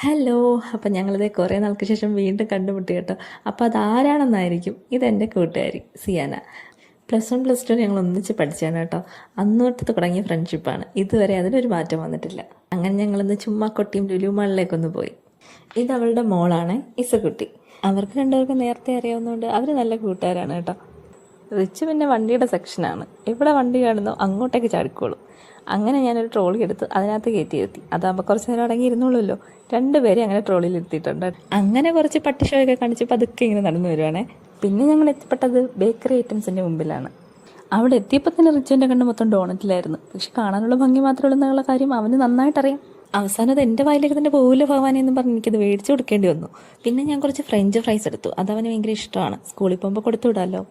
Hello. അപ്പം ഞങ്ങളിത് കുറേ നാൾക്ക് ശേഷം വീണ്ടും കണ്ടുമുട്ടി കേട്ടോ. അപ്പോൾ അതാരാണെന്നായിരിക്കും, ഇതെൻ്റെ കൂട്ടുകാരി സിയാന. +1 +2 ഞങ്ങൾ ഒന്നിച്ച് പഠിച്ചാണ് കേട്ടോ. അന്ന് തൊട്ട് തുടങ്ങിയ ഫ്രണ്ട്ഷിപ്പാണ്. ഇതുവരെ അതിനൊരു മാറ്റം വന്നിട്ടില്ല. അങ്ങനെ ഞങ്ങളിന്ന് ചുമ്മാ കൊട്ടിയും ലുലു മാളിലേക്കൊന്ന് പോയി. ഇത് അവളുടെ മോളാണ് ഇസക്കുട്ടി. അവർക്ക് രണ്ടുപേർക്കും നേരത്തെ അറിയാവുന്നതുകൊണ്ട് അവർ നല്ല കൂട്ടുകാരാണ് കേട്ടോ. റിച്ച് പിന്നെ വണ്ടിയുടെ സെക്ഷനാണ്. ഇവിടെ വണ്ടി കാണുന്നോ അങ്ങോട്ടേക്ക് ചാടിക്കോളും. അങ്ങനെ ഞാനൊരു ട്രോളി എടുത്ത് അതിനകത്ത് കയറ്റി. അതാകുമ്പോൾ കുറച്ച് നേരം അടങ്ങി ഇരുന്നുള്ളൂല്ലോ. രണ്ടുപേരെ അങ്ങനെ ട്രോളിയിൽ ഇരുത്തിയിട്ടുണ്ട്. അങ്ങനെ കുറച്ച് പട്ടിഷോയൊക്കെ കാണിച്ച് പതുക്കെ ഇങ്ങനെ നടന്നു വരുവാണേ. പിന്നെ ഞങ്ങൾ എത്തിപ്പെട്ടത് ബേക്കറി ഐറ്റംസിൻ്റെ മുമ്പിലാണ്. അവിടെ എത്തിയപ്പോൾ തന്നെ റിച്ചുവിൻ്റെ കണ്ണ് മൊത്തം ഡോണറ്റിലായിരുന്നു. പക്ഷെ കാണാനുള്ള ഭംഗി മാത്രമേ ഉള്ള കാര്യം അവന് നന്നായിട്ടറിയാം. അവസാനം അത് എൻ്റെ വായിലേക്ക് തന്നെ പോകില്ല ഭഗവാനെ എന്ന് പറഞ്ഞ് എനിക്കത് മേടിച്ച് കൊടുക്കേണ്ടി വന്നു. പിന്നെ ഞാൻ കുറച്ച് ഫ്രഞ്ച് ഫ്രൈസ് എടുത്തു. അതവന് ഭയങ്കര ഇഷ്ടമാണ്. സ്കൂളിൽ പോകുമ്പോൾ കൊടുത്തു വിടാമല്ലോ.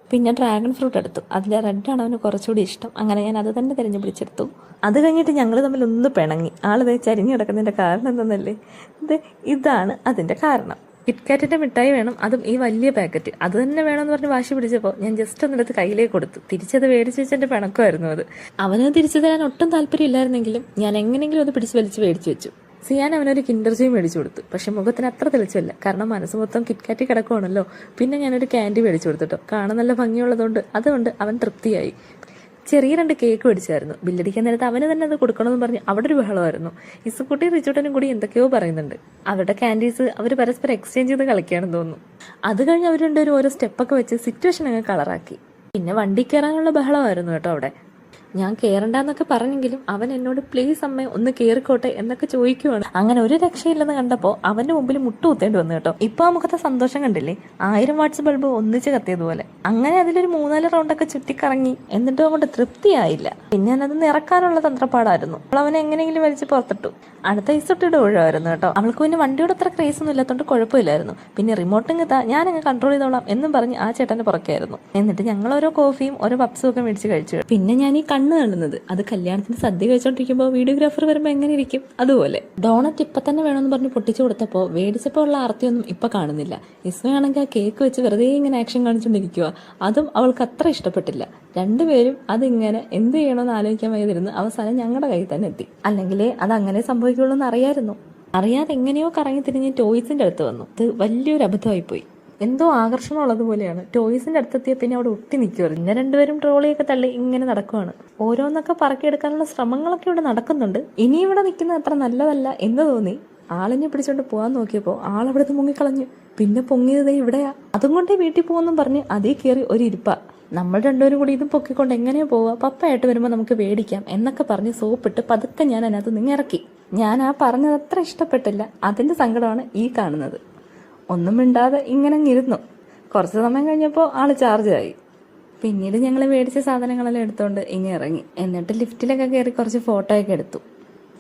പിന്നെ ഡ്രാഗൺ ഫ്രൂട്ട് എടുത്തു. അതിലെ റെഡാണ് അവന് കുറച്ചുകൂടി ഇഷ്ടം. അങ്ങനെ ഞാൻ അത് തന്നെ തിരഞ്ഞു പിടിച്ചെടുത്തു. അത് കഴിഞ്ഞിട്ട് ഞങ്ങൾ തമ്മിൽ ഒന്ന് പിണങ്ങി. ആളിത് ചരിഞ്ഞു കിടക്കുന്നതിൻ്റെ കാരണം എന്തെന്നല്ലേ? ഇതാണ് അതിൻ്റെ കാരണം. കിറ്റ്കാറ്റിൻ്റെ മിഠായി വേണം, അതും ഈ വലിയ പാക്കറ്റ്. അത് തന്നെ വേണമെന്ന് പറഞ്ഞ് വാശി പിടിച്ചപ്പോൾ ഞാൻ ജസ്റ്റ് ഒന്നെടുത്ത് കയ്യിലേക്ക് കൊടുത്തു. തിരിച്ചത് മേടിച്ച് വെച്ചെൻ്റെ പിണക്കമായിരുന്നു അത്. അവനത് തിരിച്ചു തരാൻ ഒട്ടും താല്പര്യമില്ലായിരുന്നെങ്കിലും ഞാൻ എങ്ങനെയെങ്കിലും അത് പിടിച്ച് വലിച്ച് മേടിച്ചു വെച്ചു. സിയാൻ അവനൊരു കിൻഡർ ജോയ് മേടിച്ചു കൊടുത്തു. പക്ഷെ മുഖത്തിന് അത്ര തെളിച്ചല്ല, കാരണം മനസ്സ് മൊത്തം കിറ്റ്കാറ്റ് കിടക്കുവാണല്ലോ. പിന്നെ ഞാനൊരു ക്യാൻഡി മേടിച്ചു കൊടുത്തിട്ടോ. കാണാൻ നല്ല ഭംഗിയുള്ളതുകൊണ്ട് അതുകൊണ്ട് അവൻ തൃപ്തിയായി. ചെറിയ 2 കേക്ക് മേടിച്ചായിരുന്നു. ബില്ലടിക്കാൻ നേരത്ത് അവന് തന്നെ അത് കൊടുക്കണമെന്ന് പറഞ്ഞ് അവിടെ ഒരു ബഹളമായിരുന്നു. ഇസുക്കുട്ടി റിച്ചൂട്ടനും കൂടി എന്തൊക്കെയോ പറയുന്നുണ്ട്. അവരുടെ ക്യാൻഡീസ് അവർ പരസ്പരം എക്സ്ചേഞ്ച് ചെയ്ത് കളിക്കുകയാണെന്ന് തോന്നുന്നു. അത് കഴിഞ്ഞ് അവർ രണ്ടുപേരും ഓരോ സ്റ്റെപ്പൊക്കെ വെച്ച് സിറ്റുവേഷൻ അങ്ങ് കളറാക്കി. പിന്നെ വണ്ടി കയറാനുള്ള ബഹളമായിരുന്നു കേട്ടോ അവിടെ. ഞാൻ കയറണ്ടെന്നൊക്കെ പറഞ്ഞെങ്കിലും അവൻ എന്നോട് പ്ലീസ് അമ്മേ ഒന്ന് കയറിക്കോട്ടെ എന്നൊക്കെ ചോദിക്കുവാണ്. അങ്ങനെ ഒരു രക്ഷയില്ലെന്ന് കണ്ടപ്പോൾ അവന്റെ മുമ്പിൽ മുട്ടുകുത്തേണ്ടി വന്നു കേട്ടോ. ഇപ്പൊ ആ മുഖത്തെ സന്തോഷം കണ്ടില്ലേ? 1000 വാട്ട്സ് ബൾബ് ഒന്നിച്ച് കത്തിയതുപോലെ. അങ്ങനെ അതിലൊരു 3-4 റൗണ്ടൊക്കെ ചുറ്റിക്കറങ്ങി. എന്നിട്ടും അങ്ങോട്ട് തൃപ്തിയായില്ല. പിന്നെ ഞാനത് നിറക്കാനുള്ള തന്ത്രപ്പാടായിരുന്നു. അവൾ അവനെ എങ്ങനെയെങ്കിലും വലിച്ച് പുറത്തിട്ടു. അടുത്ത ഇസുട്ടിയുടെ ഒഴിവായിരുന്നു കേട്ടോ. അവൾക്ക് പിന്നെ വണ്ടിയോട് അത്ര ക്രേസ് ഒന്നും ഇല്ലാത്തതുകൊണ്ട് കുഴപ്പമില്ലായിരുന്നു. പിന്നെ റിമോട്ടിങ് ഞാനങ്ങ് കൺട്രോൾ ചെയ്തോളാം എന്നും പറഞ്ഞ് ആ ചേട്ടന്റെ പുറക്കായിരുന്നു. എന്നിട്ട് ഞങ്ങൾ ഓരോ കോഫിയും ഓരോ പപ്സും ഒക്കെ മേടിച്ച് കഴിച്ചു. പിന്നെ ഞാൻ ഈ കണ്ണ് കാണുന്നത് അത് കല്യാണത്തിന് സദ്യ കഴിച്ചോണ്ടിരിക്കുമ്പോൾ വീഡിയോഗ്രാഫർ വരുമ്പോൾ എങ്ങനെ ഇരിക്കും അതുപോലെ. ഡോണറ്റ് ഇപ്പൊ തന്നെ വേണമെന്ന് പറഞ്ഞ് പൊട്ടിച്ചു കൊടുത്തപ്പോൾ മേടിച്ചപ്പോൾ ഉള്ള ആർത്തിയൊന്നും ഇപ്പൊ കാണുന്നില്ല. ഇസ്മയാണെങ്കിൽ ആ കേക്ക് വെച്ച് വെറുതെ ഇങ്ങനെ ആക്ഷൻ കാണിച്ചുകൊണ്ടിരിക്കുക. അതും അവൾക്ക് അത്ര ഇഷ്ടപ്പെട്ടില്ല. രണ്ടുപേരും അതിങ്ങനെ എന്ത് ചെയ്യണമെന്ന് ആലോചിക്കാൻ വയ്യാതിരുന്ന് അവസാനം ഞങ്ങളുടെ കയ്യിൽ തന്നെ എത്തി. അല്ലെങ്കിൽ അത് അങ്ങനെ സംഭവിക്കുള്ളൂ എന്ന് അറിയാതെ എങ്ങനെയോ കറങ്ങി തിരിഞ്ഞ് ടോയ്സിന്റെ അടുത്ത് വന്നു. ഇത് വലിയൊരു അബദ്ധമായിപ്പോയി. എന്തോ ആകർഷണം ഉള്ളതുപോലെയാണ്. ടോയ്സിന്റെ അടുത്തെത്തിയ പിന്നെ അവിടെ ഒട്ടി നിൽക്കുമായിരുന്നു. പിന്നെ രണ്ടുപേരും ട്രോളിയൊക്കെ തള്ളി ഇങ്ങനെ നടക്കുവാണ്. ഓരോന്നൊക്കെ പറക്കിയെടുക്കാനുള്ള ശ്രമങ്ങളൊക്കെ ഇവിടെ നടക്കുന്നുണ്ട്. ഇനി ഇവിടെ നിൽക്കുന്നത് അത്ര നല്ലതല്ല എന്ന് തോന്നി ആളിനെ പിടിച്ചോണ്ട് പോകാൻ നോക്കിയപ്പോൾ ആളവിടുന്ന് മുങ്ങിക്കളഞ്ഞു. പിന്നെ പൊങ്ങിയത് ഇവിടെയാ. അതും കൊണ്ടേ വീട്ടിൽ പോകുമെന്നും പറഞ്ഞ് അതേ കയറി ഒരു ഇരിപ്പ. നമ്മൾ രണ്ടുപേരും കൂടി ഇതും പൊക്കിക്കൊണ്ട് എങ്ങനെയാ പോവാ? പപ്പയായിട്ട് വരുമ്പോൾ നമുക്ക് മേടിക്കാം എന്നൊക്കെ പറഞ്ഞ് സോപ്പിട്ട് പതുക്കെ ഞാൻ അതിനകത്ത് നിന്ന് ഇറക്കി. ഞാൻ ആ പറഞ്ഞത് അത്ര ഇഷ്ടപ്പെട്ടില്ല. അതിന്റെ സങ്കടമാണ് ഈ കാണുന്നത്. ഒന്നും മിണ്ടാതെ ഇങ്ങനെ ഇരുന്നു. കുറച്ച് സമയം കഴിഞ്ഞപ്പോൾ ആള് ചാർജായി. പിന്നീട് ഞങ്ങൾ മേടിച്ച സാധനങ്ങളെല്ലാം എടുത്തോണ്ട് ഇങ്ങനെ ഇറങ്ങി. എന്നിട്ട് ലിഫ്റ്റിലൊക്കെ കയറി കുറച്ച് ഫോട്ടോ ഒക്കെ എടുത്തു.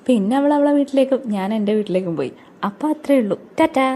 പിന്നെ അവളെ വീട്ടിലേക്കും ഞാൻ എൻ്റെ വീട്ടിലേക്കും പോയി. അപ്പം അത്രേ ഉള്ളൂ. ടാറ്റാ.